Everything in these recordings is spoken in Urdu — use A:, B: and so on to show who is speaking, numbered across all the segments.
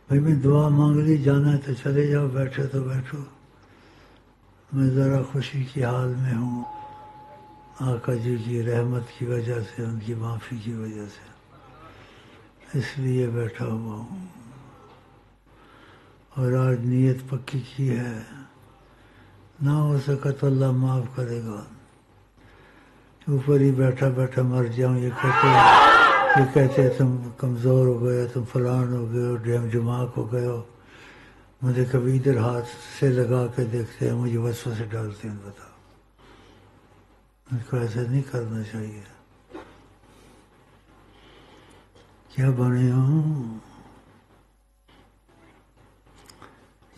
A: بھائی میں دعا مانگ لی، جانا ہے تو چلے جاؤ، بیٹھو تو بیٹھو، میں ذرا خوشی کی حال میں ہوں، آقا جی کی رحمت کی وجہ سے، ان کی معافی کی وجہ سے، اس لیے بیٹھا ہوا ہوں، اور آج نیت پکی کی ہے، نہ ہو سکا تو اللہ معاف کرے گا، اوپر ہی بیٹھا بیٹھا مر جاؤں، یہ کہتے تم کمزور ہو گئے، تم فلان ہو گئے ہو، دماغ ہو گئے ہو، مجھے کبھی ادھر ہاتھ سے لگا کے دیکھتے ہیں، مجھے وسوسے ڈالتے ہیں، بتاؤ ان کو ایسا نہیں کرنا چاہیے، کیا بنے ہوں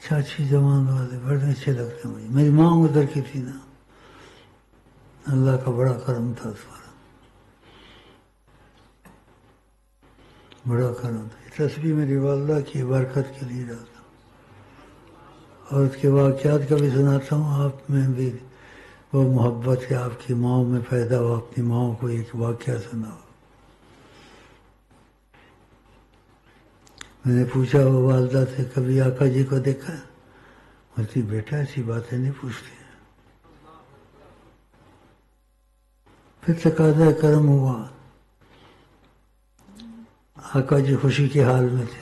A: چاچی زمان والے بڑے اچھے لگتے ہیں مجھے، میری ماں ادھر کی تھی نا، اللہ کا بڑا کرم تھا اس پر، بڑا کرم تھا، یہ تصویر میری والدہ کی برکت کے لیے ڈالتا ہوں، اور اس کے واقعات کا بھی سناتا ہوں، آپ میں بھی وہ محبت ہے، آپ کی ماں میں پیدا ہو، اپنی ماں کو ایک واقعہ سناؤ۔ میں نے پوچھا وہ والدہ سے، کبھی آقا جی کو دیکھا؟ بولتی بیٹا ایسی باتیں نہیں پوچھتے، پھر تقاضۂ کرم ہوا، آقا جی خوشی کے حال میں تھے،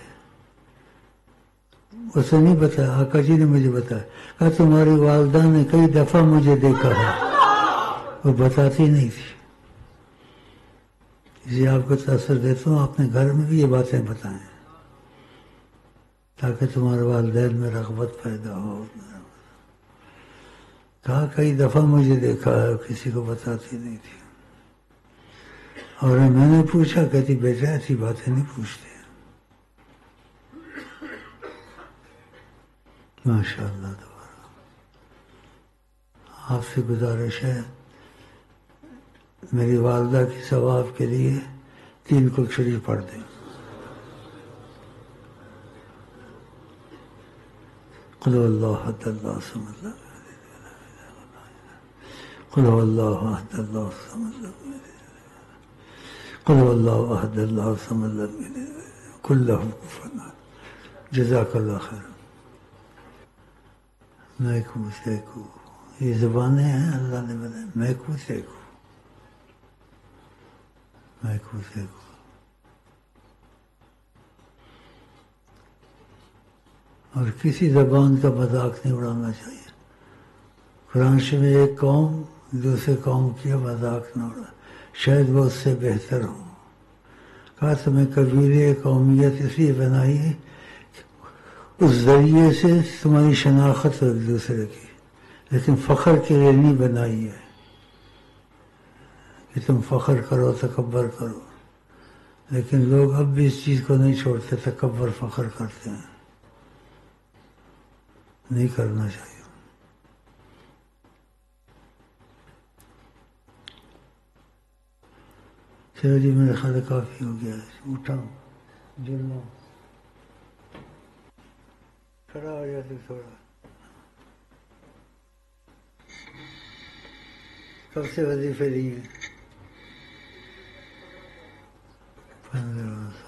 A: اسے نہیں بتایا، آقا جی نے مجھے بتایا، کہا تمہاری والدہ نے کئی دفعہ مجھے دیکھا ہے، وہ بتاتی نہیں تھی، اسی آپ کو تاثر دیتا ہوں، اپنے گھر میں بھی یہ باتیں بتائیں تاکہ تمہارے والدین میں رغبت پیدا ہو۔ کہا کئی دفعہ مجھے دیکھا ہے، کسی کو بتاتی نہیں تھی، اور میں نے پوچھا، کہتی بیٹا ایسی باتیں نہیں پوچھتے، ماشاء اللہ دوبارہ۔ آپ سے گزارش ہے، میری والدہ کی ثواب کے لیے 3 کل شریف پڑھ دیں۔ قل هو اللہ احد اللہ الصمد قل هو اللہ احد اللہ الصمد قل هو اللہ احد اللہ الصمد قل له كفوا احد۔ جزاک اللہ خیر۔ میکو سیکو، یہ زبانیں ہیں اللہ نے بنائی، میکو سیکو، میکو سیکو۔ اور کسی زبان کا مذاق نہیں اڑانا چاہیے، قرآن میں ایک قوم دوسرے قوم کی مذاق نہ اڑا، شاید وہ اس سے بہتر ہوں، کہا تمہیں قبیلے قومیت اس لیے بنائی ہے اس ذریعے سے تمہاری شناخت ہو ایک دوسرے کی، لیکن فخر کے لیے نہیں بنائی ہے کہ تم فخر کرو، تکبر کرو، لیکن لوگ اب بھی اس چیز کو نہیں چھوڑتے، تکبر فخر کرتے ہیں، نہیں کرنا چاہیے۔ چلو جی میرے خیال کافی ہو گیا ہے، اٹھاؤ جلو کھڑا ہو جاتے تھوڑا، کب سے وظیفے لیے؟ 15 سال۔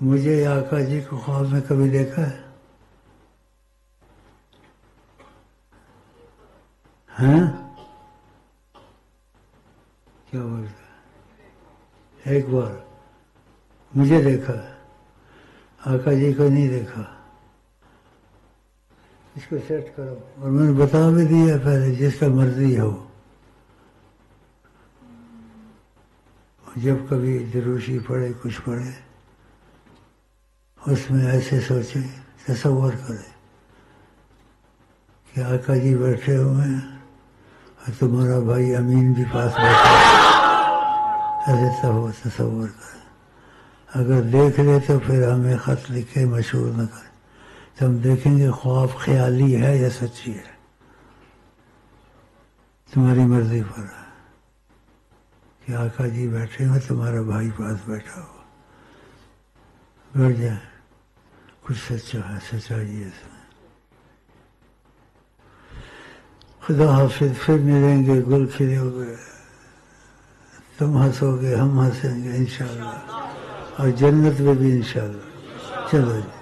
A: مجھے آقا جی کو خواب میں کبھی دیکھا ہے؟ ہاں کیا بولتا ہے؟ ایک بار مجھے دیکھا ہے، آقا جی کو نہیں دیکھا، اس کو سیٹ کرو، اور میں نے بتا بھی دیا پہلے، جس کا مرضی ہو، جب کبھی دروشی پڑھے کچھ پڑھے، اس میں ایسے سوچے، تصور کرے کہ آقا جی بیٹھے ہوئے ہیں اور تمہارا بھائی امین بھی پاس بیٹھا ہے، ایسے تصور کرے، اگر دیکھ لے تو پھر ہمیں خط لکھے، مشہور نہ کرے، تو ہم دیکھیں گے خواب خیالی ہے یا سچی ہے، تمہاری مرضی پر ہے کہ آقا جی بیٹھے ہوئے، تمہارا بھائی پاس بیٹھا ہوا، بیٹھ جائے، کچھ سچا ہے، سچائی ہے اس میں۔ خدا حافظ، پھر ملیں گے، گل کھلے ہوئے، تم ہنسو گے، ہم ہنسیں گے انشاءاللہ۔ اور جنت میں بھی انشاءاللہ. چلو جی.